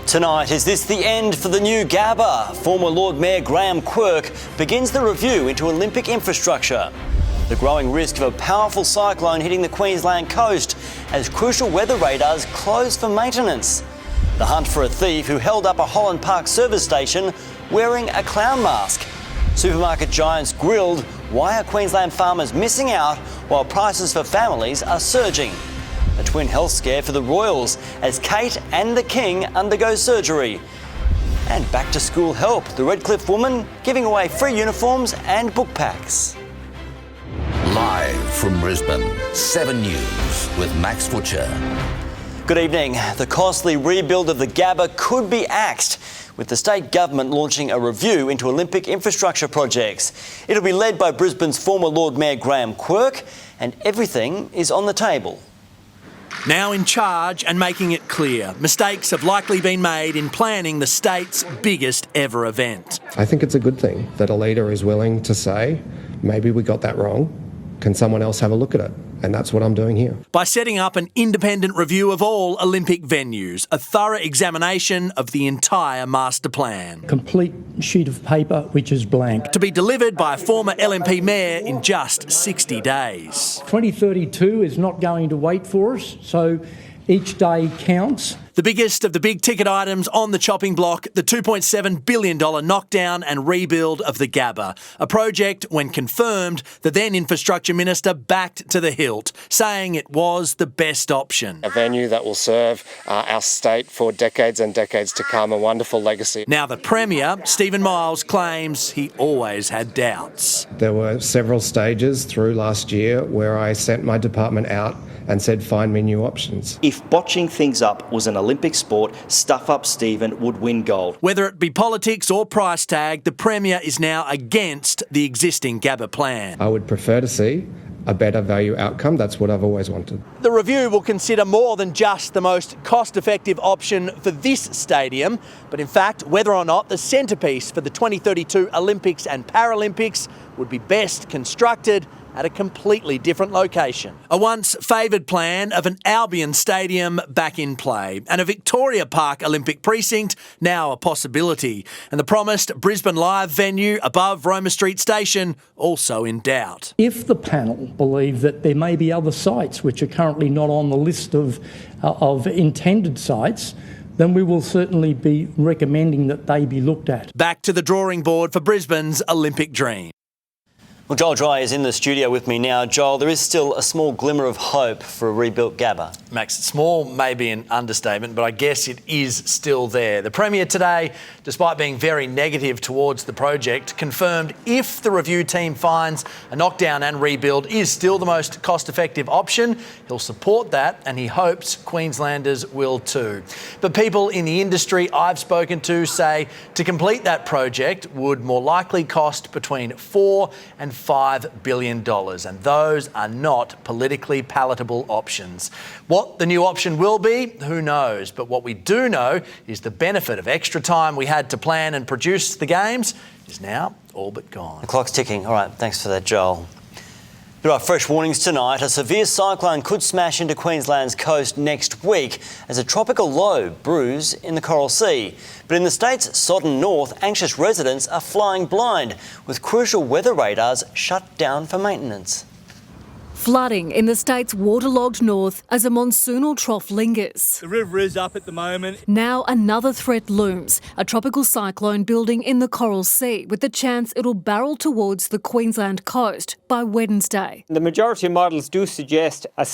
Tonight, is this the end for the new Gabba? Former Lord Mayor Graham Quirk begins the review into Olympic infrastructure. The growing risk of a powerful cyclone hitting the Queensland coast as crucial weather radars close for maintenance. The hunt for a thief who held up a Holland Park service station wearing a clown mask. Supermarket giants grilled, why are Queensland farmers missing out while prices for families are surging? A twin health scare for the Royals as Kate and the King undergo surgery. And back to school help, the Redcliffe woman giving away free uniforms and book packs. Live from Brisbane, 7 News with Max Futcher. Good evening. The costly rebuild of the Gabba could be axed, with the state government launching a review into Olympic infrastructure projects. It'll be led by Brisbane's former Lord Mayor Graham Quirk, and everything is on the table. Now in charge and making it clear, mistakes have likely been made in planning the state's biggest ever event. I think it's a good thing that a leader is willing to say, maybe we got that wrong. Can someone else have a look at it? And that's what I'm doing here. By setting up an independent review of all Olympic venues, a thorough examination of the entire master plan. Complete sheet of paper which is blank. To be delivered by a former LNP mayor in just 60 days. 2032 is not going to wait for us, so each day counts. The biggest of the big ticket items on the chopping block, the $2.7 billion knockdown and rebuild of the Gabba. A project, when confirmed, the then Infrastructure Minister backed to the hilt, saying it was the best option. A venue that will serve our state for decades and decades to come, a wonderful legacy. Now the Premier, Stephen Miles, claims he always had doubts. There were several stages through last year where I sent my department out and said, find me new options. If botching things up was an Olympic sport, Stuff Up Stephen would win gold. Whether it be politics or price tag, the Premier is now against the existing Gabba plan. I would prefer to see a better value outcome. That's what I've always wanted. The review will consider more than just the most cost-effective option for this stadium, but in fact whether or not the centrepiece for the 2032 Olympics and Paralympics would be best constructed at a completely different location. A once favoured plan of an Albion Stadium back in play, and a Victoria Park Olympic precinct now a possibility, and the promised Brisbane Live venue above Roma Street Station also in doubt. If the panel believe that there may be other sites which are currently not on the list of intended sites, then we will certainly be recommending that they be looked at. Back to the drawing board for Brisbane's Olympic dream. Well, Joel Dry is in the studio with me now. Joel, there is still a small glimmer of hope for a rebuilt Gabba. Max, small may be an understatement, but I guess it is still there. The Premier today, despite being very negative towards the project, confirmed if the review team finds a knockdown and rebuild is still the most cost-effective option, he'll support that, and he hopes Queenslanders will too. But people in the industry I've spoken to say to complete that project would more likely cost between $4 and $5 billion, and those are not politically palatable options. What the new option will be, who knows? But what we do know is the benefit of extra time we had to plan and produce the games is now all but gone. The clock's ticking. All right, thanks for that, Joel. There are fresh warnings tonight. A severe cyclone could smash into Queensland's coast next week as a tropical low brews in the Coral Sea. But in the state's sodden north, anxious residents are flying blind, with crucial weather radars shut down for maintenance. Flooding in the state's waterlogged north as a monsoonal trough lingers. The river is up at the moment. Now another threat looms, a tropical cyclone building in the Coral Sea with the chance it'll barrel towards the Queensland coast by Wednesday. The majority of models do suggest a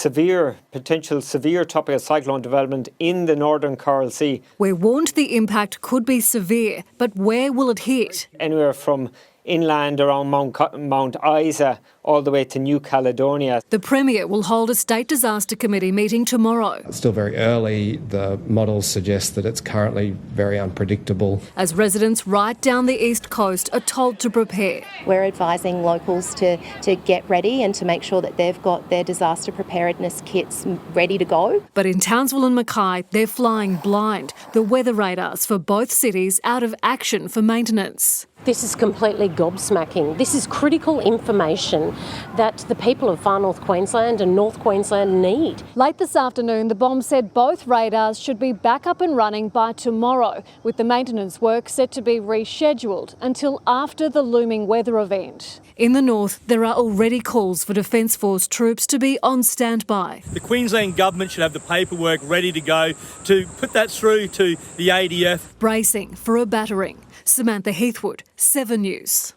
potential severe tropical cyclone development in the northern Coral Sea. We're warned the impact could be severe, but where will it hit? Anywhere from inland around Mount Isa all the way to New Caledonia. The Premier will hold a State Disaster Committee meeting tomorrow. It's still very early. The models suggest that it's currently very unpredictable. As residents right down the east coast are told to prepare. We're advising locals to get ready and to make sure that they've got their disaster preparedness kits ready to go. But in Townsville and Mackay, they're flying blind. The weather radars for both cities out of action for maintenance. This is completely gobsmacking. This is critical information that the people of Far North Queensland and North Queensland need. Late this afternoon, the BOM said both radars should be back up and running by tomorrow, with the maintenance work set to be rescheduled until after the looming weather event. In the north, there are already calls for Defence Force troops to be on standby. The Queensland Government should have the paperwork ready to go to put that through to the ADF. Bracing for a battering. Samantha Heathwood, 7 News.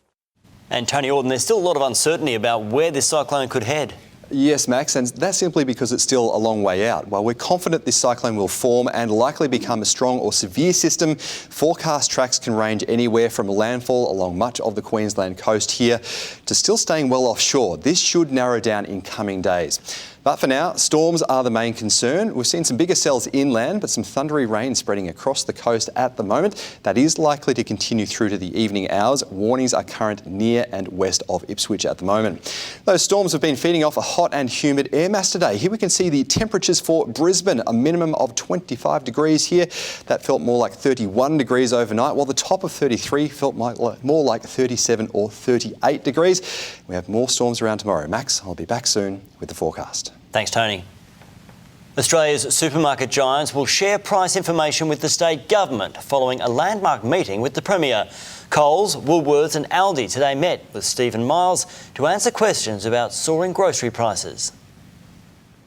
And Tony Auden, there's still a lot of uncertainty about where this cyclone could head. Yes, Max, and that's simply because it's still a long way out. While we're confident this cyclone will form and likely become a strong or severe system, forecast tracks can range anywhere from landfall along much of the Queensland coast here to still staying well offshore. This should narrow down in coming days. But for now, storms are the main concern. We've seen some bigger cells inland, but some thundery rain spreading across the coast at the moment. That is likely to continue through to the evening hours. Warnings are current near and west of Ipswich at the moment. Those storms have been feeding off a hot and humid air mass today. Here we can see the temperatures for Brisbane, a minimum of 25 degrees here. That felt more like 31 degrees overnight, while the top of 33 felt more like 37 or 38 degrees. We have more storms around tomorrow. Max, I'll be back soon with the forecast. Thanks, Tony. Australia's supermarket giants will share price information with the state government following a landmark meeting with the Premier. Coles, Woolworths and Aldi today met with Stephen Miles to answer questions about soaring grocery prices.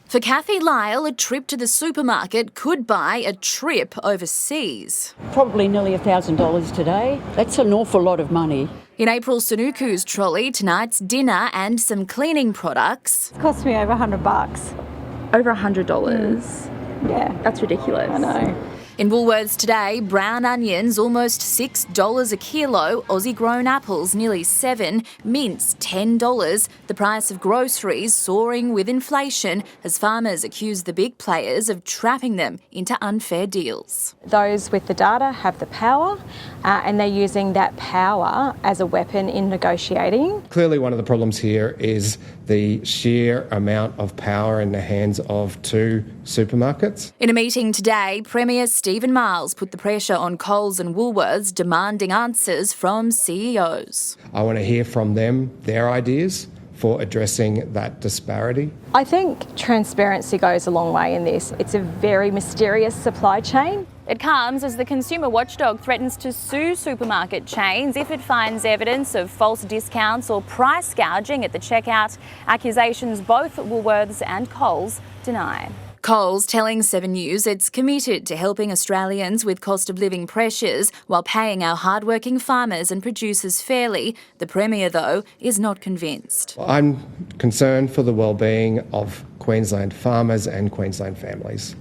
For Kathy Lyle, a trip to the supermarket could buy a trip overseas. Probably nearly $1,000 today. That's an awful lot of money. In April Sunuku's trolley, tonight's dinner and some cleaning products. It cost me over $100. Over $100? Yeah. That's ridiculous. I know. In Woolworths today, brown onions almost $6 a kilo, Aussie grown apples nearly $7, mince $10. The price of groceries soaring with inflation as farmers accuse the big players of trapping them into unfair deals. Those with the data have the power and they're using that power as a weapon in negotiating. Clearly one of the problems here is the sheer amount of power in the hands of two supermarkets. In a meeting today, Premier Stephen Miles put the pressure on Coles and Woolworths, demanding answers from CEOs. I want to hear from them, their ideas for addressing that disparity. I think transparency goes a long way in this. It's a very mysterious supply chain. It comes as the consumer watchdog threatens to sue supermarket chains if it finds evidence of false discounts or price gouging at the checkout, accusations both Woolworths and Coles deny. Coles telling 7 News it's committed to helping Australians with cost of living pressures while paying our hardworking farmers and producers fairly. The Premier, though, is not convinced. I'm concerned for the well-being of Queensland farmers and Queensland families.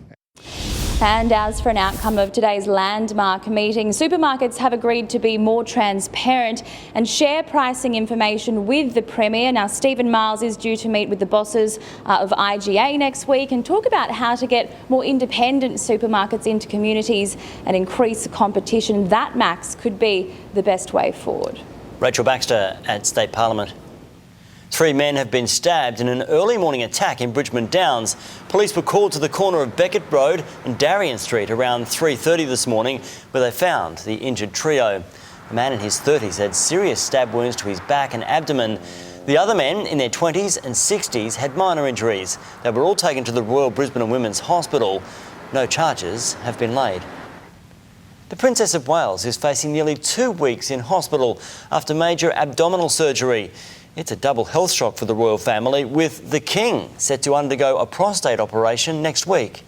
And as for an outcome of today's landmark meeting, supermarkets have agreed to be more transparent and share pricing information with the Premier. Now, Stephen Miles is due to meet with the bosses of IGA next week and talk about how to get more independent supermarkets into communities and increase competition. That, Max, could be the best way forward. Rachel Baxter at State Parliament. 3 men have been stabbed in an early morning attack in Bridgeman Downs. Police were called to the corner of Beckett Road and Darien Street around 3:30 this morning, where they found the injured trio. A man in his 30s had serious stab wounds to his back and abdomen. The other men, in their 20s and 60s, had minor injuries. They were all taken to the Royal Brisbane and Women's Hospital. No charges have been laid. The Princess of Wales is facing nearly 2 weeks in hospital after major abdominal surgery. It's a double health shock for the royal family, with the King set to undergo a prostate operation next week.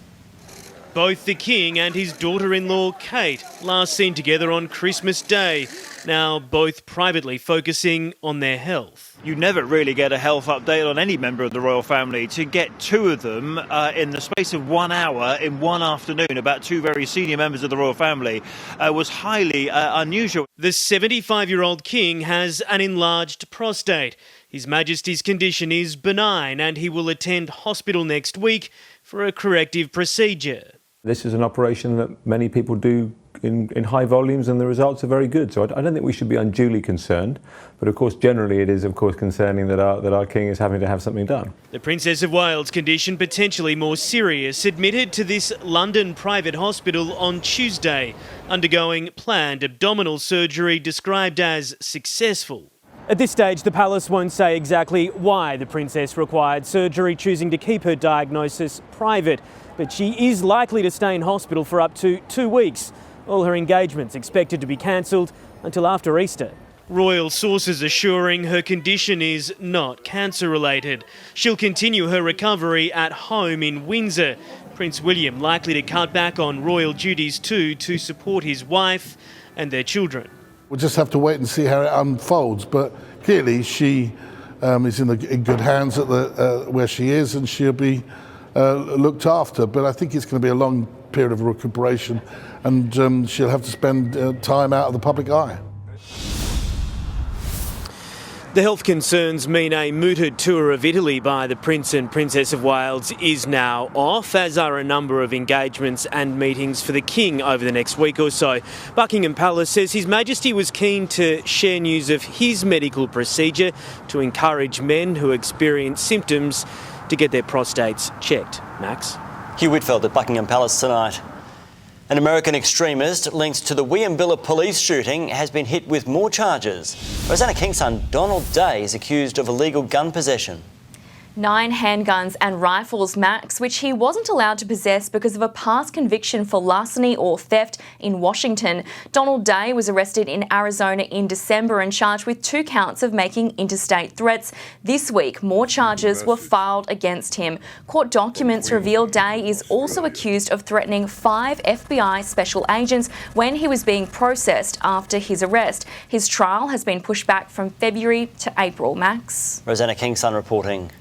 Both the King and his daughter-in-law Kate last seen together on Christmas Day, now both privately focusing on their health. You never really get a health update on any member of the royal family. To get 2 of them in the space of 1 hour in one afternoon about 2 very senior members of the royal family was highly unusual. The 75-year-old King has an enlarged prostate. His Majesty's condition is benign and he will attend hospital next week for a corrective procedure. This is an operation that many people do in high volumes and the results are very good. So I don't think we should be unduly concerned. But of course, generally it is of course concerning that our King is having to have something done. The Princess of Wales' condition potentially more serious, admitted to this London private hospital on Tuesday, undergoing planned abdominal surgery described as successful. At this stage, the palace won't say exactly why the princess required surgery, choosing to keep her diagnosis private. But she is likely to stay in hospital for up to 2 weeks. All her engagements expected to be cancelled until after Easter. Royal sources assuring her condition is not cancer-related. She'll continue her recovery at home in Windsor. Prince William likely to cut back on royal duties too to support his wife and their children. We'll just have to wait and see how it unfolds, but clearly she is in good hands at where she is, and she'll be looked after. But I think it's going to be a long period of recuperation, and she'll have to spend time out of the public eye. The health concerns mean a mooted tour of Italy by the Prince and Princess of Wales is now off, as are a number of engagements and meetings for the King over the next week or so. Buckingham Palace says His Majesty was keen to share news of his medical procedure to encourage men who experience symptoms to get their prostates checked. Max? Hugh Whitfield at Buckingham Palace tonight. An American extremist linked to the Williambilla police shooting has been hit with more charges. Rosanna King's son Donald Day is accused of illegal gun possession. 9 handguns and rifles, Max, which he wasn't allowed to possess because of a past conviction for larceny or theft in Washington. Donald Day was arrested in Arizona in December and charged with 2 counts of making interstate threats. This week, more charges were filed against him. Court documents reveal Day is also accused of threatening 5 FBI special agents when he was being processed after his arrest. His trial has been pushed back from February to April. Max? Rosanna King's son reporting.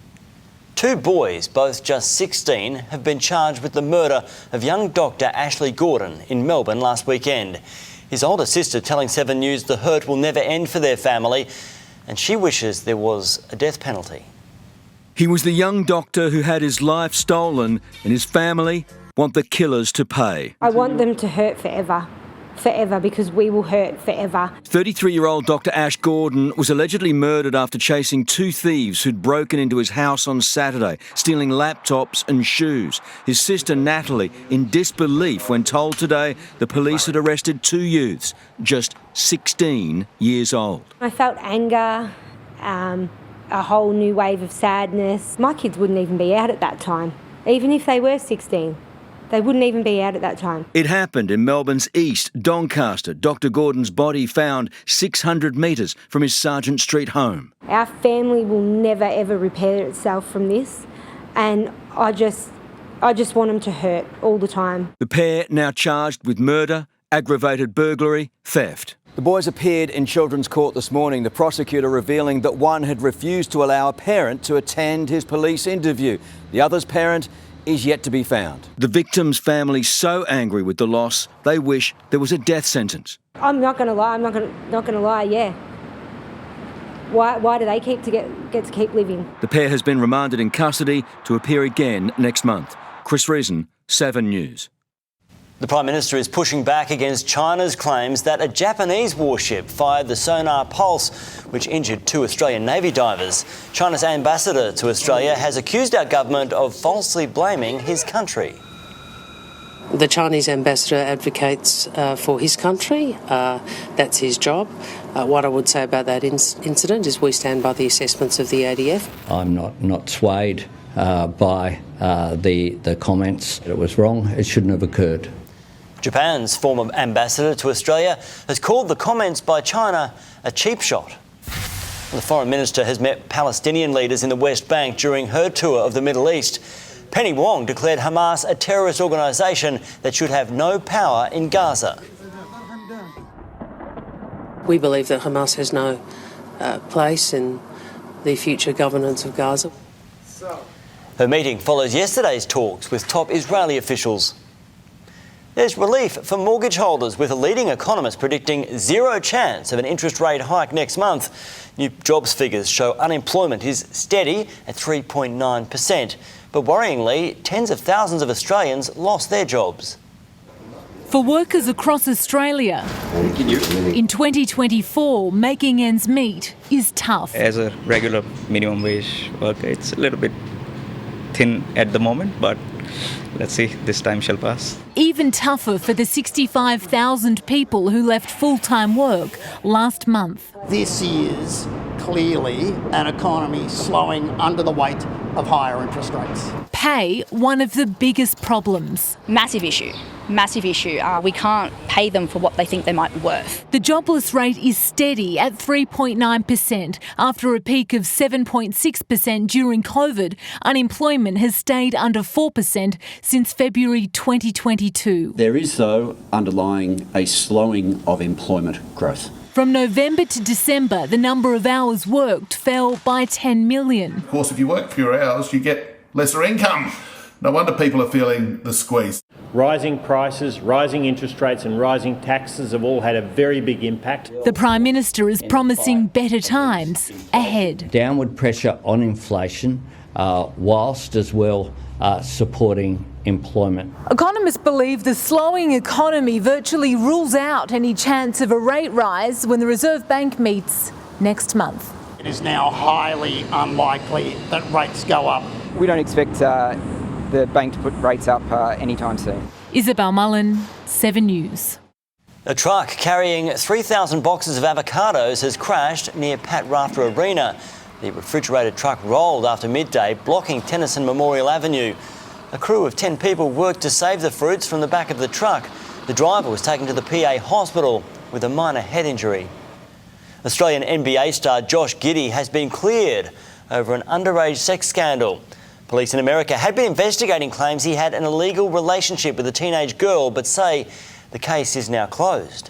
2 boys, both just 16, have been charged with the murder of young Dr. Ashley Gordon in Melbourne last weekend. His older sister telling 7 News the hurt will never end for their family, and she wishes there was a death penalty. He was the young doctor who had his life stolen, and his family want the killers to pay. I want them to hurt forever. Forever, because we will hurt forever. 33-year-old Dr. Ash Gordon was allegedly murdered after chasing 2 thieves who'd broken into his house on Saturday, stealing laptops and shoes. His sister Natalie in disbelief when told today the police had arrested 2 youths, just 16 years old. I felt anger, a whole new wave of sadness. My kids wouldn't even be out at that time, even if they were 16. They wouldn't even be out at that time. It happened in Melbourne's East, Doncaster. Dr. Gordon's body found 600 metres from his Sargent Street home. Our family will never ever repair itself from this, and I just want them to hurt all the time. The pair now charged with murder, aggravated burglary, theft. The boys appeared in Children's Court this morning, the prosecutor revealing that one had refused to allow a parent to attend his police interview. The other's parent is yet to be found. The victim's family so angry with the loss, they wish there was a death sentence. I'm not going to lie. I'm not going to lie. Yeah. Why do they get to keep living? The pair has been remanded in custody to appear again next month. Chris Reason, 7 News. The Prime Minister is pushing back against China's claims that a Japanese warship fired the sonar pulse, which injured 2 Australian Navy divers. China's ambassador to Australia has accused our government of falsely blaming his country. The Chinese ambassador advocates for his country. That's his job. What I would say about that incident is we stand by the assessments of the ADF. I'm not swayed by the comments. It was wrong. It shouldn't have occurred. Japan's former ambassador to Australia has called the comments by China a cheap shot. The foreign minister has met Palestinian leaders in the West Bank during her tour of the Middle East. Penny Wong declared Hamas a terrorist organisation that should have no power in Gaza. We believe that Hamas has no place in the future governance of Gaza. Her meeting follows yesterday's talks with top Israeli officials. There's relief for mortgage holders, with a leading economist predicting zero chance of an interest rate hike next month. New jobs figures show unemployment is steady at 3.9%. But worryingly, tens of thousands of Australians lost their jobs. For workers across Australia, in 2024, making ends meet is tough. As a regular minimum wage worker, it's a little bit thin at the moment, but let's see, this time shall pass. Even tougher for the 65,000 people who left full-time work last month. This year's clearly an economy slowing under the weight of higher interest rates. Pay, one of the biggest problems. Massive issue. Massive issue. We can't pay them for what they think they might be worth. The jobless rate is steady at 3.9%. After a peak of 7.6% during COVID, unemployment has stayed under 4% since February 2022. There is, though, underlying a slowing of employment growth. From November to December, the number of hours worked fell by 10 million. Of course, if you work fewer hours, you get lesser income. No wonder people are feeling the squeeze. Rising prices, rising interest rates and rising taxes have all had a very big impact. The Prime Minister is promising better times ahead. Downward pressure on inflation, whilst as well supporting employment. Economists believe the slowing economy virtually rules out any chance of a rate rise when the Reserve Bank meets next month. It is now highly unlikely that rates go up. We don't expect the bank to put rates up anytime soon. Isabel Mullen, 7 News. A truck carrying 3,000 boxes of avocados has crashed near Pat Rafter Arena. The refrigerated truck rolled after midday, blocking Tennyson Memorial Avenue. A crew of 10 people worked to save the fruits from the back of the truck. The driver was taken to the PA hospital with a minor head injury. Australian NBA star Josh Giddey has been cleared over an underage sex scandal. Police in America had been investigating claims he had an illegal relationship with a teenage girl, but say the case is now closed.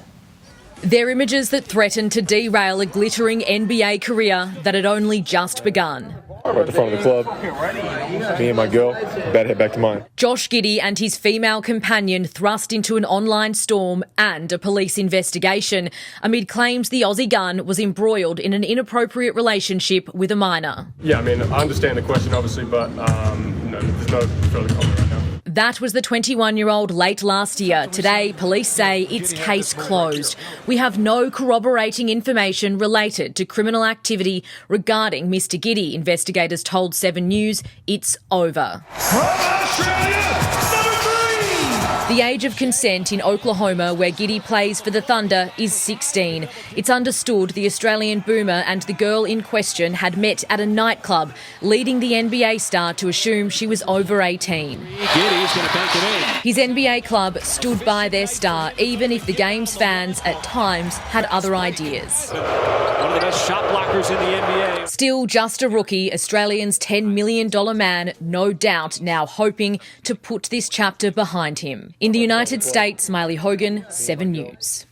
They're images that threaten to derail a glittering NBA career that had only just begun. I'm at the front of the club, me and my girl, about to head back to mine. Josh Giddey and his female companion thrust into an online storm and a police investigation amid claims the Aussie gun was embroiled in an inappropriate relationship with a minor. Yeah, I mean, I understand the question, obviously, but there's no further comment right now. That was the 21-year-old late last year. Today, police say it's case closed. We have no corroborating information related to criminal activity regarding Mr. Giddey. Investigators told 7 News it's over. The age of consent in Oklahoma, where Giddey plays for the Thunder, is 16. It's understood the Australian boomer and the girl in question had met at a nightclub, leading the NBA star to assume she was over 18. Giddey's going to bank it in. His NBA club stood by their star, even if the game's fans at times had other ideas. One of the best shot blockers in the NBA. Still just a rookie, Australian's $10 million man, no doubt now hoping to put this chapter behind him. In the United States, Miley Hogan, 7 News.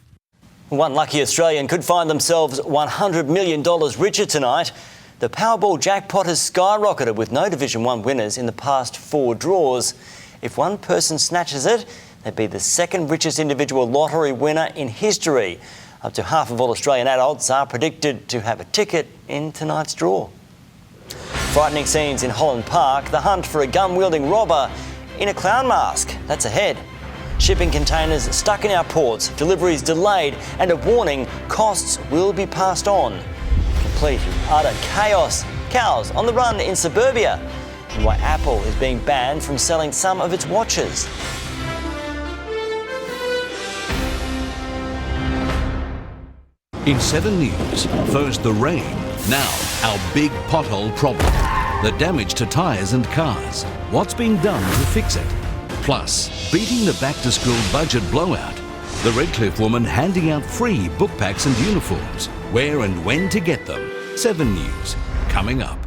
One lucky Australian could find themselves $100 million richer tonight. The Powerball jackpot has skyrocketed with no Division 1 winners in the past 4 draws. If one person snatches it, they'd be the second richest individual lottery winner in history. Up to half of all Australian adults are predicted to have a ticket in tonight's draw. Frightening scenes in Holland Park, the hunt for a gun-wielding robber in a clown mask. That's ahead. Shipping containers stuck in our ports, deliveries delayed, and a warning, costs will be passed on. Complete utter chaos. Cows on the run in suburbia. And why Apple is being banned from selling some of its watches. In 7 News, first the rain, now our big pothole problem. The damage to tyres and cars. What's being done to fix it? Plus, beating the back-to-school budget blowout. The Redcliffe woman handing out free book packs and uniforms. Where and when to get them. 7 News, coming up.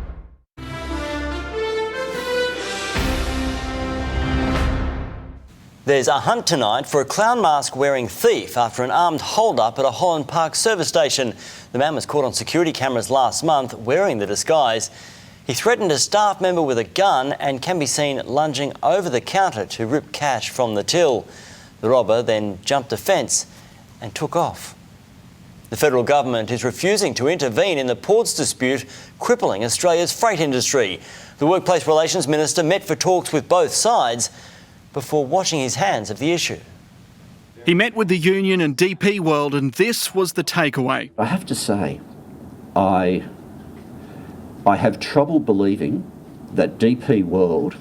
There's a hunt tonight for a clown mask-wearing thief after an armed hold-up at a Holland Park service station. The man was caught on security cameras last month wearing the disguise. He threatened a staff member with a gun and can be seen lunging over the counter to rip cash from the till. The robber then jumped a fence and took off. The federal government is refusing to intervene in the ports dispute crippling Australia's freight industry. The Workplace Relations Minister met for talks with both sides before washing his hands of the issue. He met with the union and DP World, and this was the takeaway. I have to say, I have trouble believing that DP World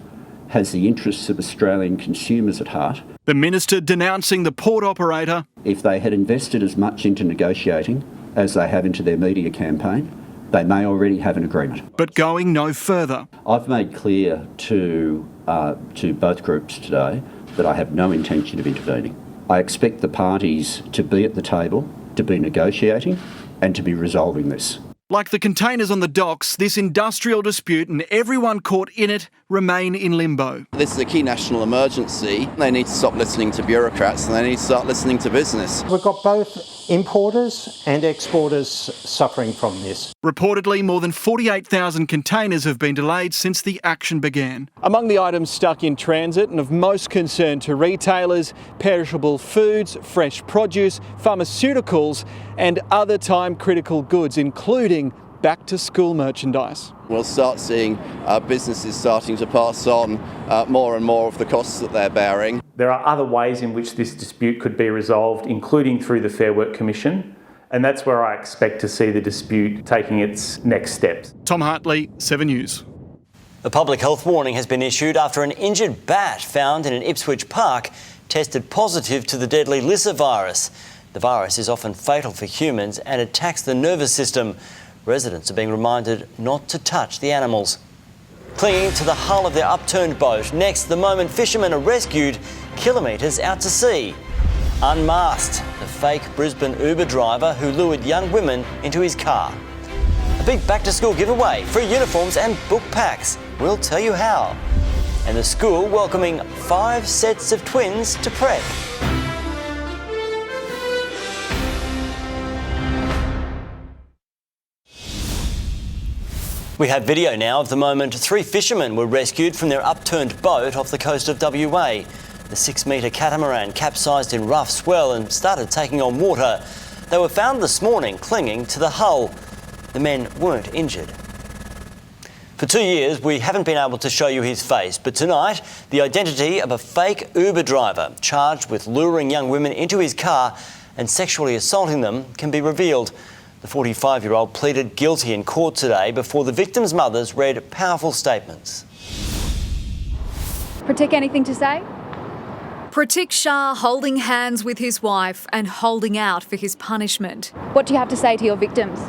has the interests of Australian consumers at heart. The minister denouncing the port operator. If they had invested as much into negotiating as they have into their media campaign, They may already have an agreement. But going no further. I've made clear to both groups today that I have no intention of intervening. I expect the parties to be at the table, to be negotiating and to be resolving this. Like the containers on the docks, this industrial dispute and everyone caught in it remain in limbo. This is a key national emergency. They need to stop listening to bureaucrats and they need to start listening to business. We've got both importers and exporters suffering from this. Reportedly, more than 48,000 containers have been delayed since the action began. Among the items stuck in transit and of most concern to retailers, perishable foods, fresh produce, pharmaceuticals and other time-critical goods, including back-to-school merchandise. We'll start seeing businesses starting to pass on more and more of the costs that they're bearing. There are other ways in which this dispute could be resolved, including through the Fair Work Commission, and that's where I expect to see the dispute taking its next steps. Tom Hartley, 7 News. A public health warning has been issued after an injured bat found in an Ipswich park tested positive to the deadly Alissa virus. The virus is often fatal for humans and attacks the nervous system. Residents are being reminded not to touch the animals. Clinging to the hull of their upturned boat. Next, the moment fishermen are rescued kilometres out to sea. Unmasked, the fake Brisbane Uber driver who lured young women into his car. A big back-to-school giveaway, free uniforms and book packs. We'll tell you how. And the school welcoming 5 sets of twins to prep. We have video now of the moment 3 fishermen were rescued from their upturned boat off the coast of WA. The 6-metre catamaran capsized in rough swell and started taking on water. They were found this morning clinging to the hull. The men weren't injured. For 2 years, we haven't been able to show you his face, but tonight, the identity of a fake Uber driver charged with luring young women into his car and sexually assaulting them can be revealed. The 45-year-old pleaded guilty in court today before the victims' mothers read powerful statements. Pratik, anything to say? Pratik Shah holding hands with his wife and holding out for his punishment. What do you have to say to your victims?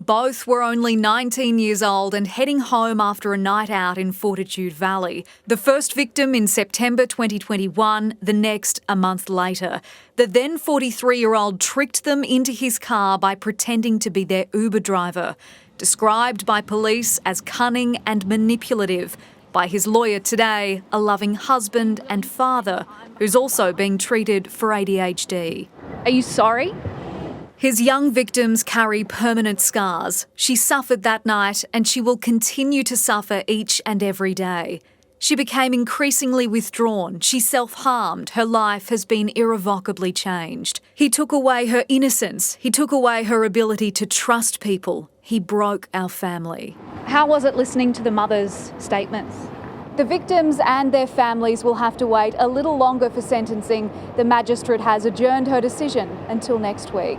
Both were only 19 years old and heading home after a night out in Fortitude Valley. The first victim in September 2021, the next a month later. The then 43-year-old tricked them into his car by pretending to be their Uber driver. Described by police as cunning and manipulative. By his lawyer today, a loving husband and father who's also being treated for ADHD. Are you sorry? His young victims carry permanent scars. She suffered that night and she will continue to suffer each and every day. She became increasingly withdrawn. She self-harmed. Her life has been irrevocably changed. He took away her innocence. He took away her ability to trust people. He broke our family. How was it listening to the mother's statements? The victims and their families will have to wait a little longer for sentencing. The magistrate has adjourned her decision until next week.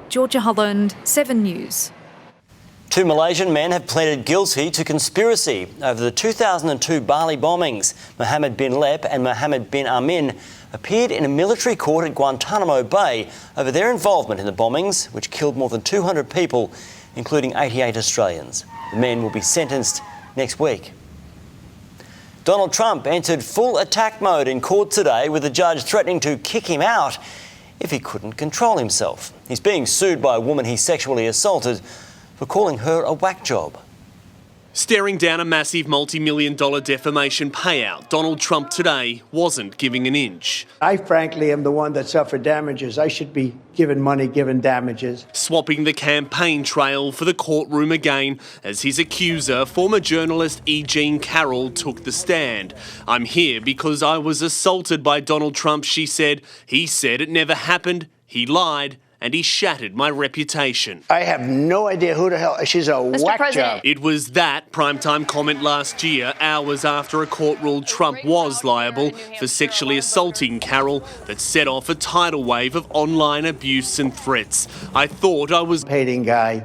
Georgia Holland, 7 News. 2 Malaysian men have pleaded guilty to conspiracy over the 2002 Bali bombings. Mohammed bin Lep and Mohammed bin Amin appeared in a military court at Guantanamo Bay over their involvement in the bombings, which killed more than 200 people, including 88 Australians. The men will be sentenced next week. Donald Trump entered full attack mode in court today, with the judge threatening to kick him out if he couldn't control himself. He's being sued by a woman he sexually assaulted for calling her a whack job. Staring down a massive multi-million-dollar defamation payout, Donald Trump today wasn't giving an inch. I frankly am the one that suffered damages. I should be given money, given damages. Swapping the campaign trail for the courtroom again as his accuser, former journalist E. Jean Carroll, took the stand. "I'm here because I was assaulted by Donald Trump," she said. "He said it never happened, he lied, and he shattered my reputation." I have no idea who the hell. She's a whack job. It was that primetime comment last year, hours after a court ruled Trump was liable for sexually assaulting Carroll, that set off a tidal wave of online abuse and threats. "I thought I was hating guy,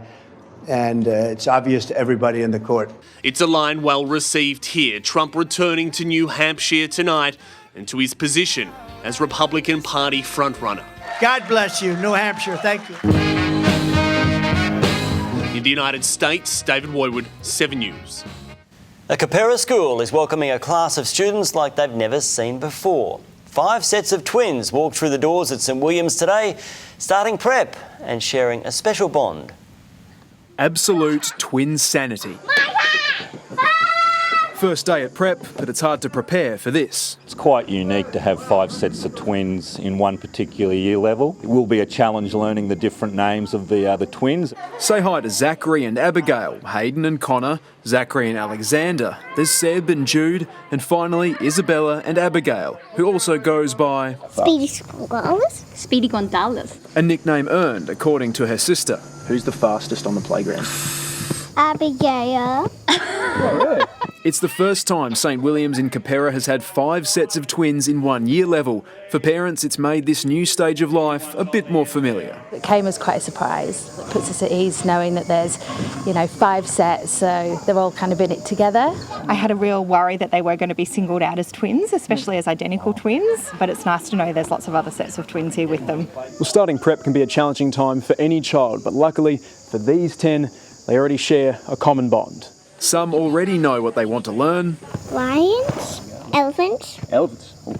and it's obvious to everybody in the court." It's a line well received here. Trump returning to New Hampshire tonight and to his position as Republican Party frontrunner. God bless you, New Hampshire. Thank you. In the United States, David Woywood, 7 News. A Capera school is welcoming a class of students like they've never seen before. 5 sets of twins walked through the doors at St William's today, starting prep and sharing a special bond. Absolute twin sanity. First day at prep, but it's hard to prepare for this. It's quite unique to have 5 sets of twins in one particular year level. It will be a challenge learning the different names of the other twins. Say hi to Zachary and Abigail, Hayden and Connor, Zachary and Alexander. There's Seb and Jude, and finally Isabella and Abigail, who also goes by Speedy Gonzales. Speedy Gonzales. a nickname earned according to her sister. Who's the fastest on the playground? Abigail. It's the first time St William's in Capera has had 5 sets of twins in one year level. For parents, it's made this new stage of life a bit more familiar. It came as quite a surprise. It puts us at ease knowing that there's, 5 sets, so they're all kind of in it together. I had a real worry that they were going to be singled out as twins, especially as identical twins, but it's nice to know there's lots of other sets of twins here with them. Well, starting prep can be a challenging time for any child, but luckily for these 10, they already share a common bond. Some already know what they want to learn. Lions, elephants, and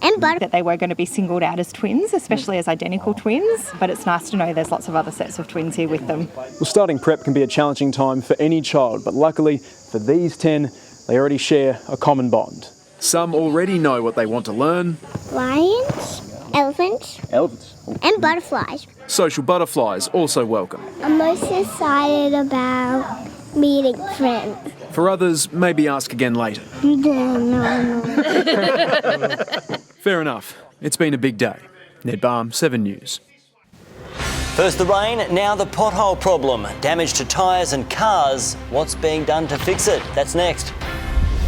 butterflies. That they were going to be singled out as twins, especially as identical twins, but it's nice to know there's lots of other sets of twins here with them. Well, starting prep can be a challenging time for any child, but luckily for these 10, they already share a common bond. Some already know what they want to learn. Lions, elephants, and butterflies. Social butterflies also welcome. I'm most excited about meeting friends. For others, maybe ask again later. No. Fair enough. It's been a big day. Ned Barm, 7 News. First the rain, now the pothole problem. Damage to tyres and cars. What's being done to fix it? That's next.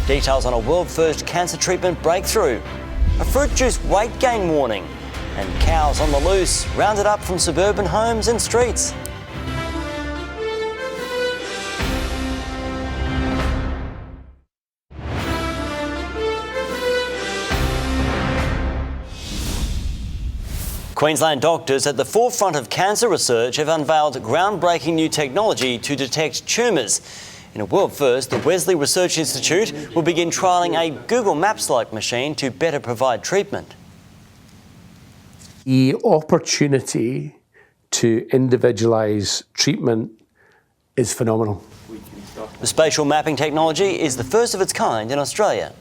Details on a world-first cancer treatment breakthrough. A fruit juice weight gain warning. And cows on the loose, rounded up from suburban homes and streets. Queensland doctors at the forefront of cancer research have unveiled groundbreaking new technology to detect tumours. In a world first, the Wesley Research Institute will begin trialling a Google Maps-like machine to better provide treatment. The opportunity to individualise treatment is phenomenal. The spatial mapping technology is the first of its kind in Australia.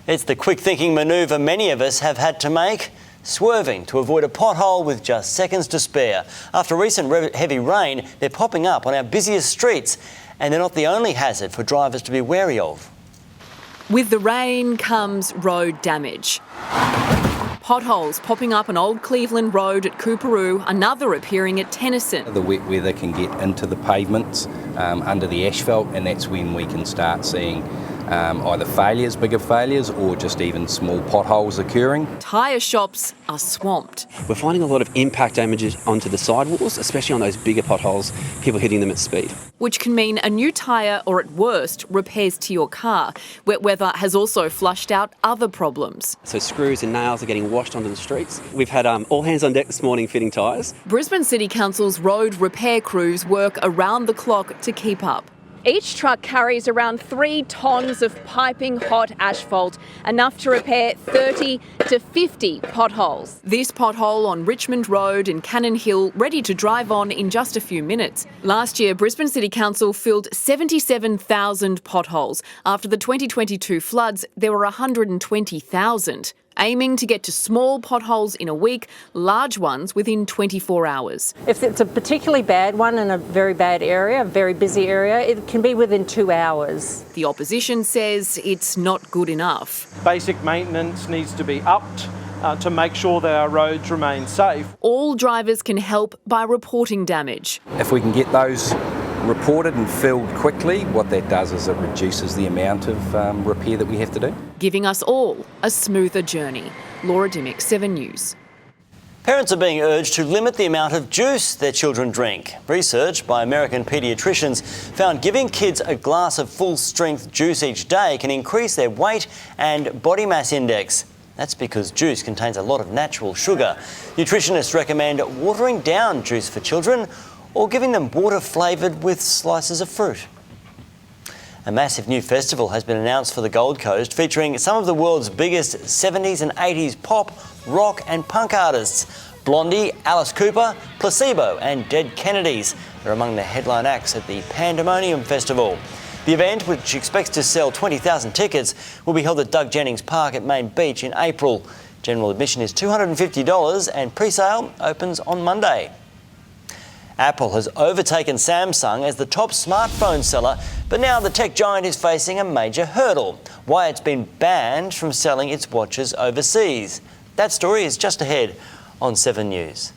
It's the quick-thinking manoeuvre many of us have had to make, swerving to avoid a pothole with just seconds to spare. After recent heavy rain, they're popping up on our busiest streets, and they're not the only hazard for drivers to be wary of. With the rain comes road damage. Potholes popping up on Old Cleveland Road at Coorparoo, another appearing at Tennyson. The wet weather can get into the pavements, under the asphalt, and that's when we can start seeing either failures, bigger failures, or just even small potholes occurring. Tyre shops are swamped. We're finding a lot of impact damages onto the sidewalls, especially on those bigger potholes, people hitting them at speed. Which can mean a new tyre or, at worst, repairs to your car. Wet weather has also flushed out other problems. So screws and nails are getting washed onto the streets. We've had all hands on deck this morning fitting tyres. Brisbane City Council's road repair crews work around the clock to keep up. Each truck carries around 3 tonnes of piping hot asphalt, enough to repair 30 to 50 potholes. This pothole on Richmond Road in Cannon Hill, ready to drive on in just a few minutes. Last year, Brisbane City Council filled 77,000 potholes. After the 2022 floods, there were 120,000. Aiming to get to small potholes in a week, large ones within 24 hours. If it's a particularly bad one in a very bad area, a very busy area, it can be within 2 hours. The opposition says it's not good enough. Basic maintenance needs to be upped to make sure that our roads remain safe. All drivers can help by reporting damage. If we can get those reported and filled quickly, what that does is it reduces the amount of repair that we have to do. Giving us all a smoother journey. Laura Dimmick, 7 News. Parents are being urged to limit the amount of juice their children drink. Research by American paediatricians found giving kids a glass of full-strength juice each day can increase their weight and body mass index. That's because juice contains a lot of natural sugar. Nutritionists recommend watering down juice for children or giving them water flavoured with slices of fruit. A massive new festival has been announced for the Gold Coast, featuring some of the world's biggest 70s and 80s pop, rock and punk artists. Blondie, Alice Cooper, Placebo and Dead Kennedys are among the headline acts at the Pandemonium Festival. The event, which expects to sell 20,000 tickets, will be held at Doug Jennings Park at Main Beach in April. General admission is $250 and pre-sale opens on Monday. Apple has overtaken Samsung as the top smartphone seller, but now the tech giant is facing a major hurdle: why it's been banned from selling its watches overseas. That story is just ahead on 7 News.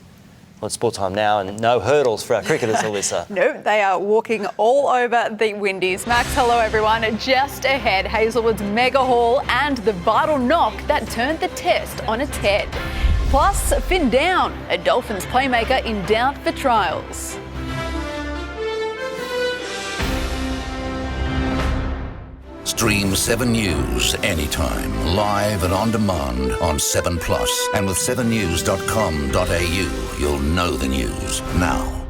Well, it's sport time now, and no hurdles for our cricketers, Alissa. No, they are walking all over the Windies. Max, hello everyone. Just ahead, Hazelwood's mega haul and the vital knock that turned the test on its head. Plus, Finn Down, a Dolphins playmaker in doubt for trials. Stream 7 News anytime, live and on demand on 7plus. And with 7news.com.au, you'll know the news now.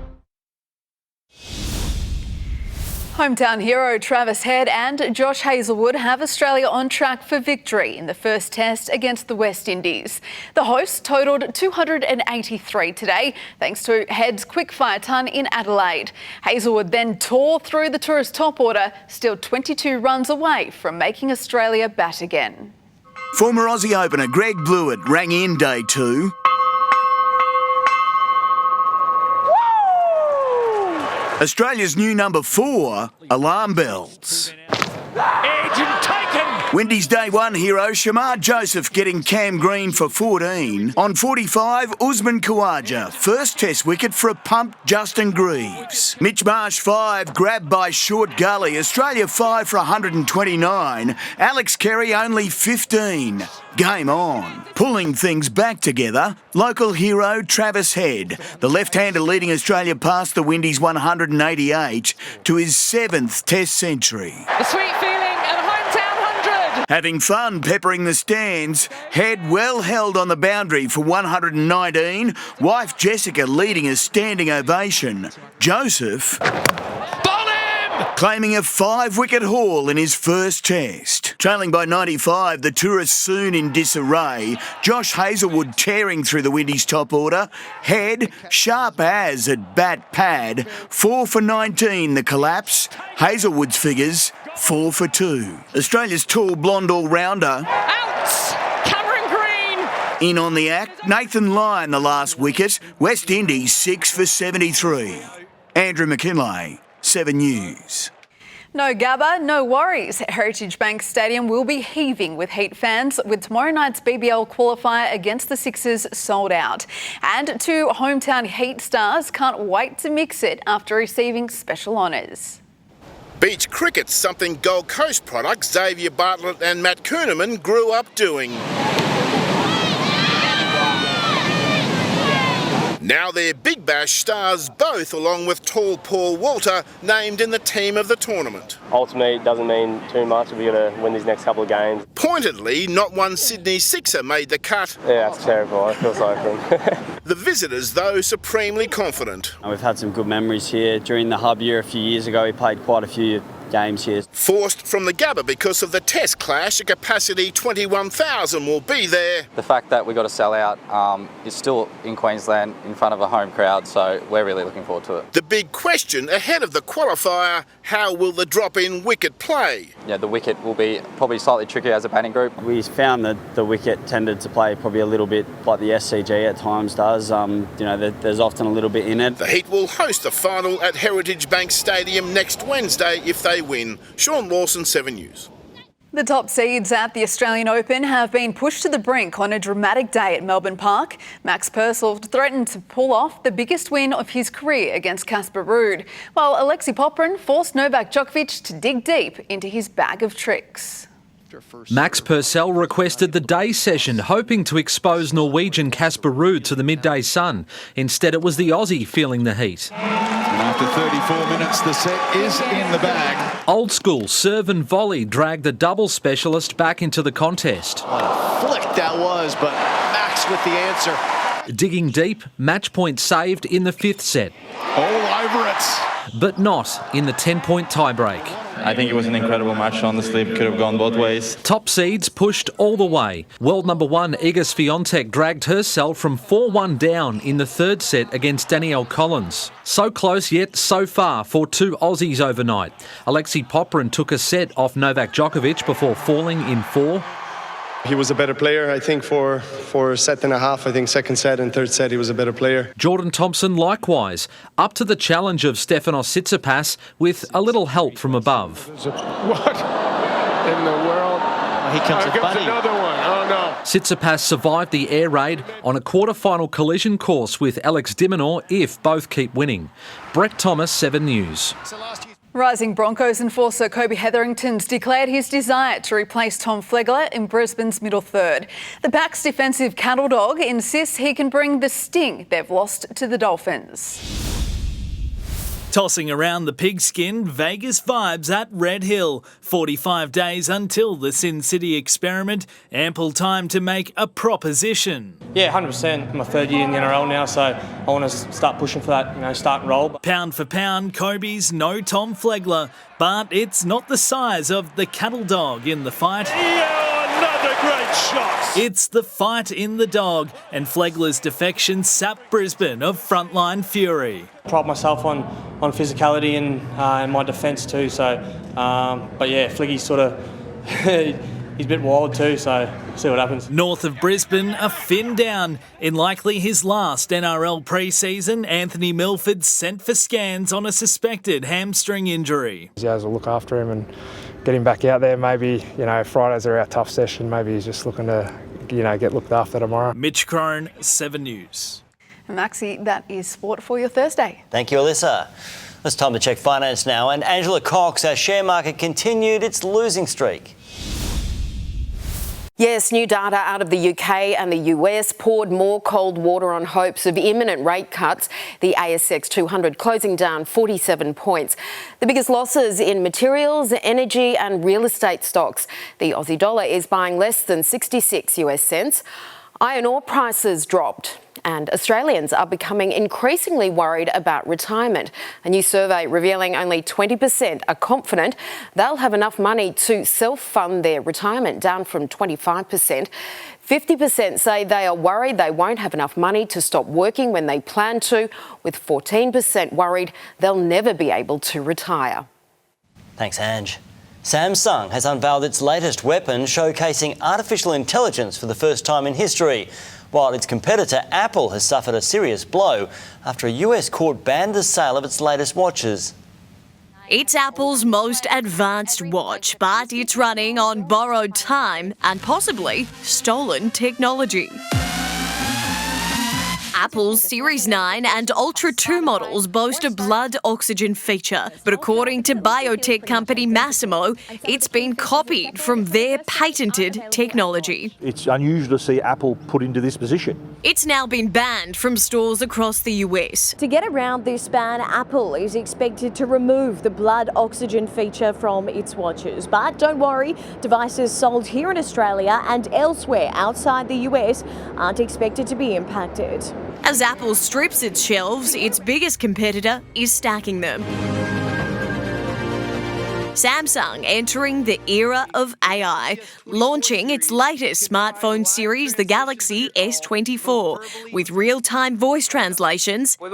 Hometown hero Travis Head and Josh Hazlewood have Australia on track for victory in the first test against the West Indies. The hosts totalled 283 today, thanks to Head's quick-fire ton in Adelaide. Hazlewood then tore through the tourist top order, still 22 runs away from making Australia bat again. Former Aussie opener Greg Blewett rang in day 2. Australia's new number 4, alarm bells. Edge and taken! Windies day 1 hero Shamar Joseph getting Cam Green for 14. On 45, Usman Khawaja, first test wicket for a pumped Justin Greaves. Mitch Marsh 5, grabbed by Short Gully. Australia 5 for 129. Alex Carey only 15. Game on. Pulling things back together, local hero Travis Head, the left-hander leading Australia past the Windies 188 to his 7th Test century. The sweet feeling of hometown 100. Having fun peppering the stands, Head well held on the boundary for 119, wife Jessica leading a standing ovation. Joseph claiming a 5-wicket haul in his first test. Trailing by 95, the tourists soon in disarray. Josh Hazlewood tearing through the Windies top order. Head sharp as at bat pad. 4 for 19 the collapse. Hazlewood's figures 4 for 2. Australia's tall blonde all-rounder Cameron Green in on the act. Nathan Lyon the last wicket. West Indies 6 for 73. Andrew McKinlay, 7 News. No Gabba, no worries. Heritage Bank Stadium will be heaving with Heat fans, with tomorrow night's BBL qualifier against the Sixers sold out. And 2 hometown Heat stars can't wait to mix it after receiving special honours. Beach cricket's something Gold Coast products Xavier Bartlett and Matt Kuhneman grew up doing. Now they're Big Bash stars both, along with tall Paul Walter, named in the team of the tournament. Ultimately, it doesn't mean too much. We've got to win these next couple of games. Pointedly, not one Sydney Sixer made the cut. Yeah, that's terrible. I feel sorry for them. The visitors, though, supremely confident. We've had some good memories here. During the hub year a few years ago, we played quite a few games here. Forced from the Gabba because of the test clash, a capacity 21,000 will be there. The fact that we got to sell out is still in Queensland in front of a home crowd, so we're really looking forward to it. The big question ahead of the qualifier, how will the drop-in wicket play? Yeah, the wicket will be probably slightly trickier as a batting group. We found that the wicket tended to play probably a little bit like the SCG at times does. There's often a little bit in it. The Heat will host the final at Heritage Bank Stadium next Wednesday if they win. Sean Lawson, 7 News. The top seeds at the Australian Open have been pushed to the brink on a dramatic day at Melbourne Park. Max Purcell threatened to pull off the biggest win of his career against Casper Ruud, while Alexei Popyrin forced Novak Djokovic to dig deep into his bag of tricks. Max Purcell requested the day session, hoping to expose Norwegian Casper Ruud to the midday sun. Instead, it was the Aussie feeling the heat. And after 34 minutes, the set is in the bag. Old school serve and volley dragged the double specialist back into the contest. What a flick that was, but Max with the answer. Digging deep, match point saved in the 5th set. Oh, it. But not in the 10-point tiebreak. I think it was an incredible match, honestly. It could have gone both ways. Top seeds pushed all the way. World number one Iga Swiatek dragged herself from 4-1 down in the third set against Danielle Collins. So close yet so far for two Aussies overnight. Alexei Popyrin took a set off Novak Djokovic before falling in 4. He was a better player, I think, for a set and a half. I think second set and third set he was a better player. Jordan Thompson likewise, up to the challenge of Stefanos Tsitsipas with a little help from above. What in the world? Here comes another one. Oh no. Tsitsipas survived the air raid on a quarter-final collision course with Alex de Minaur if both keep winning. Brett Thomas, 7 News. Rising Broncos enforcer Kobe Hetherington's declared his desire to replace Tom Flegler in Brisbane's middle third. The Pack's defensive cattle dog insists he can bring the sting they've lost to the Dolphins. Tossing around the pigskin, Vegas vibes at Red Hill. 45 days until the Sin City experiment. Ample time to make a proposition. Yeah, 100%. My third year in the NRL now, so I want to start pushing for that, start and roll. Pound for pound, Kobe's no Tom Flegler, but it's not the size of the cattle dog in the fight. Another great shot. It's the fight in the dog, and Flegler's defection sapped Brisbane of frontline fury. Pride myself on physicality and my defence too. So, but yeah, Fleggy's sort of he's a bit wild too. So see what happens. North of Brisbane, a fin down. In likely his last NRL pre-season, Anthony Milford sent for scans on a suspected hamstring injury. Yaz will look after him and get him back out there. Maybe Fridays are our tough session. Maybe he's just looking to get looked after tomorrow. Mitch Crone, 7 News. Maxi, that is sport for your Thursday. Thank you, Alyssa. It's time to check finance now. And Angela Cox, our share market continued its losing streak. Yes, new data out of the UK and the US poured more cold water on hopes of imminent rate cuts. The ASX 200 closing down 47 points. The biggest losses in materials, energy and real estate stocks. The Aussie dollar is buying less than 66 US cents. Iron ore prices dropped. And Australians are becoming increasingly worried about retirement. A new survey revealing only 20% are confident they'll have enough money to self-fund their retirement, down from 25%. 50% say they are worried they won't have enough money to stop working when they plan to, with 14% worried they'll never be able to retire. Thanks, Ange. Samsung has unveiled its latest weapon, showcasing artificial intelligence for the first time in history, while its competitor Apple has suffered a serious blow after a US court banned the sale of its latest watches. It's Apple's most advanced watch, but it's running on borrowed time and possibly stolen technology. Apple's Series 9 and Ultra 2 models boast a blood oxygen feature, but according to biotech company Massimo, it's been copied from their patented technology. It's unusual to see Apple put into this position. It's now been banned from stores across the US. To get around this ban, Apple is expected to remove the blood oxygen feature from its watches. But don't worry, devices sold here in Australia and elsewhere outside the US aren't expected to be impacted. As Apple strips its shelves, its biggest competitor is stacking them. Samsung entering the era of AI, launching its latest smartphone series, the Galaxy S24, with real-time voice translations and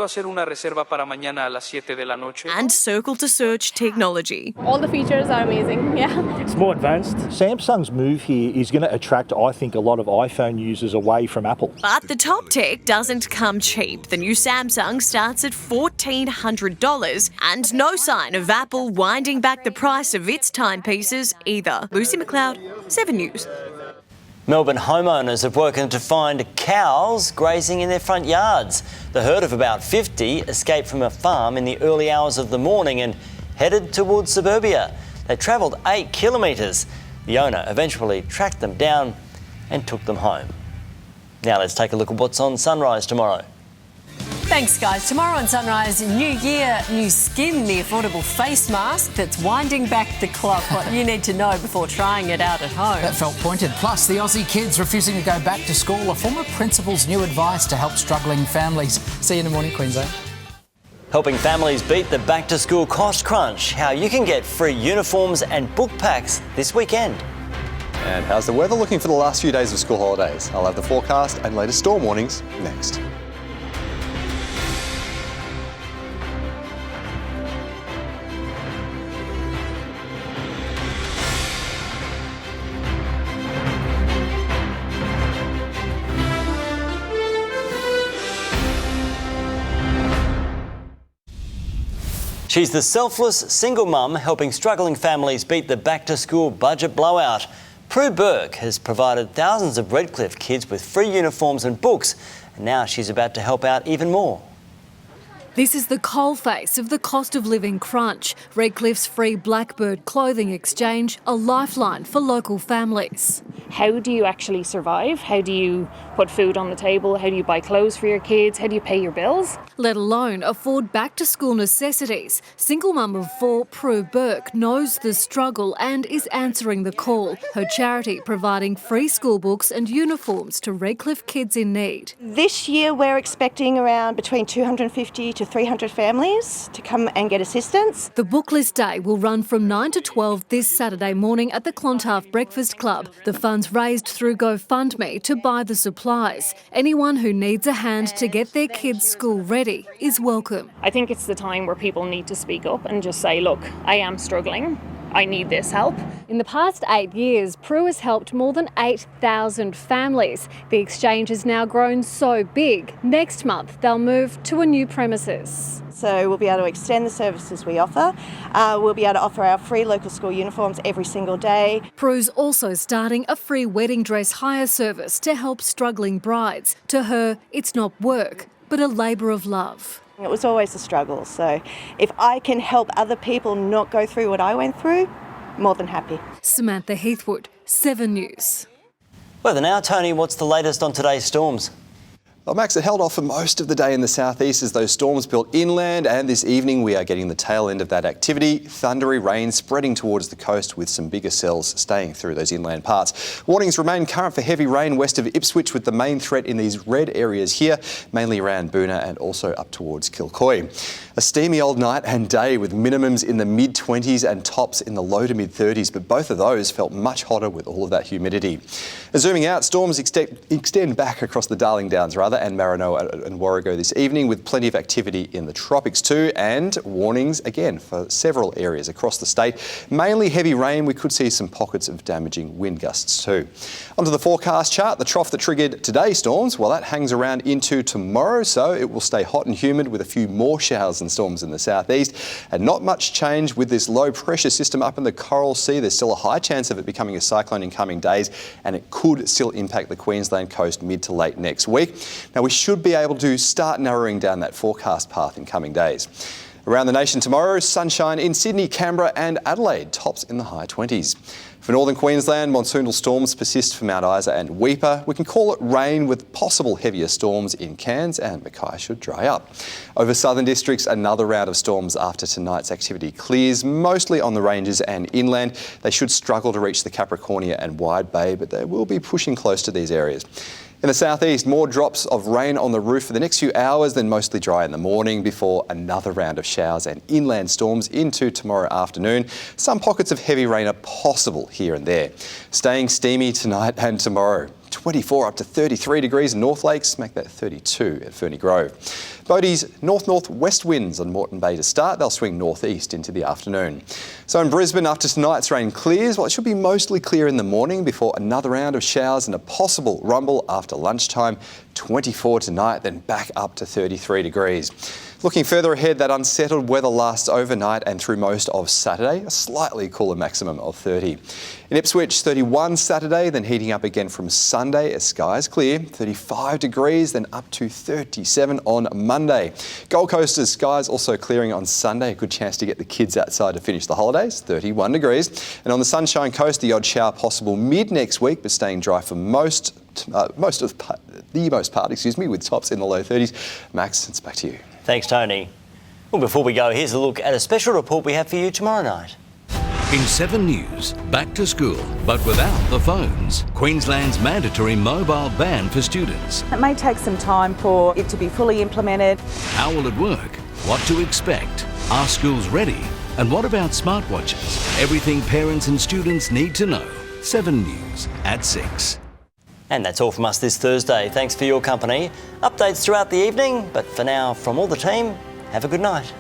circle-to-search technology. All the features are amazing, yeah. It's more advanced. Samsung's move here is going to attract, I think, a lot of iPhone users away from Apple. But the top tech doesn't come cheap. The new Samsung starts at $1,400 and no sign of Apple winding back the price of its timepieces either. Lucy McLeod, 7 News. Melbourne homeowners have woken to find cows grazing in their front yards. The herd of about 50 escaped from a farm in the early hours of the morning and headed towards suburbia. They travelled 8 kilometres. The owner eventually tracked them down and took them home. Now let's take a look at what's on Sunrise tomorrow. Thanks, guys. Tomorrow on Sunrise, new year, new skin, the affordable face mask that's winding back the clock. What you need to know before trying it out at home. That felt pointed. Plus, the Aussie kids refusing to go back to school. A former principal's new advice to help struggling families. See you in the morning, Queensland. Helping families beat the back-to-school cost crunch, how you can get free uniforms and book packs this weekend. And how's the weather looking for the last few days of school holidays? I'll have the forecast and latest storm warnings next. She's the selfless single mum helping struggling families beat the back-to-school budget blowout. Prue Burke has provided thousands of Redcliffe kids with free uniforms and books, and now she's about to help out even more. This is the coalface of the cost of living crunch. Redcliffe's free Blackbird clothing exchange, a lifeline for local families. How do you actually survive? How do you put food on the table? How do you buy clothes for your kids? How do you pay your bills? Let alone afford back-to-school necessities. Single mum of 4, Prue Burke, knows the struggle and is answering the call. Her charity providing free school books and uniforms to Redcliffe kids in need. This year we're expecting around between 250 to 300 families to come and get assistance. The book list day will run from 9 to 12 this Saturday morning at the Clontarf Breakfast Club. The funds raised through GoFundMe to buy the supplies. Anyone who needs a hand to get their kids' school ready is welcome. I think it's the time where people need to speak up and just say, look, I am struggling. I need this help. In the past 8 years, Prue has helped more than 8,000 families. The exchange has now grown so big. Next month, they'll move to a new premises. So we'll be able to extend the services we offer. We'll be able to offer our free local school uniforms every single day. Prue's also starting a free wedding dress hire service to help struggling brides. To her, it's not work, but a labour of love. It was always a struggle, so if I can help other people not go through what I went through, more than happy. Samantha Heathwood, 7 News. Weather now, Tony, what's the latest on today's storms? Well, Max, it held off for most of the day in the southeast as those storms built inland, and this evening we are getting the tail end of that activity. Thundery rain spreading towards the coast with some bigger cells staying through those inland parts. Warnings remain current for heavy rain west of Ipswich, with the main threat in these red areas here, mainly around Boonah and also up towards Kilcoy. A steamy old night and day with minimums in the mid-20s and tops in the low to mid-30s, but both of those felt much hotter with all of that humidity. Zooming out, storms extend back across the Darling Downs and Maranoa and Warrego this evening, with plenty of activity in the tropics too, and warnings again for several areas across the state. Mainly heavy rain. We could see some pockets of damaging wind gusts too. Onto the forecast chart, the trough that triggered today's storms, well, that hangs around into tomorrow, so it will stay hot and humid with a few more showers and storms in the southeast, and not much change with this low pressure system up in the Coral Sea. There's still a high chance of it becoming a cyclone in coming days, and it could still impact the Queensland coast mid to late next week. Now, we should be able to start narrowing down that forecast path in coming days. Around the nation tomorrow, sunshine in Sydney, Canberra and Adelaide, tops in the high 20s. For northern Queensland, monsoonal storms persist for Mount Isa and Weipa. We can call it rain with possible heavier storms in Cairns, and Mackay should dry up. Over southern districts, another round of storms after tonight's activity clears, mostly on the ranges and inland. They should struggle to reach the Capricornia and Wide Bay, but they will be pushing close to these areas. In the southeast, more drops of rain on the roof for the next few hours, then mostly dry in the morning before another round of showers and inland storms into tomorrow afternoon. Some pockets of heavy rain are possible here and there. Staying steamy tonight and tomorrow. 24 up to 33 degrees in North Lakes, make that 32 at Ferny Grove. Bodie's north-northwest winds on Moreton Bay to start. They'll swing northeast into the afternoon. So in Brisbane, after tonight's rain clears, well, it should be mostly clear in the morning before another round of showers and a possible rumble after lunchtime. 24 tonight, then back up to 33 degrees. Looking further ahead, that unsettled weather lasts overnight and through most of Saturday, a slightly cooler maximum of 30. In Ipswich, 31 Saturday, then heating up again from Sunday as skies clear, 35 degrees, then up to 37 on Monday. Gold Coast's skies also clearing on Sunday, a good chance to get the kids outside to finish the holidays, 31 degrees. And on the Sunshine Coast, the odd shower possible mid next week, but staying dry for the most part, with tops in the low 30s. Max, it's back to you. Thanks, Tony. Well, before we go, here's a look at a special report we have for you tomorrow night. In 7 News, back to school, but without the phones. Queensland's mandatory mobile ban for students. It may take some time for it to be fully implemented. How will it work? What to expect? Are schools ready? And what about smartwatches? Everything parents and students need to know. 7 News at 6. And that's all from us this Thursday. Thanks for your company. Updates throughout the evening, but for now, from all the team, have a good night.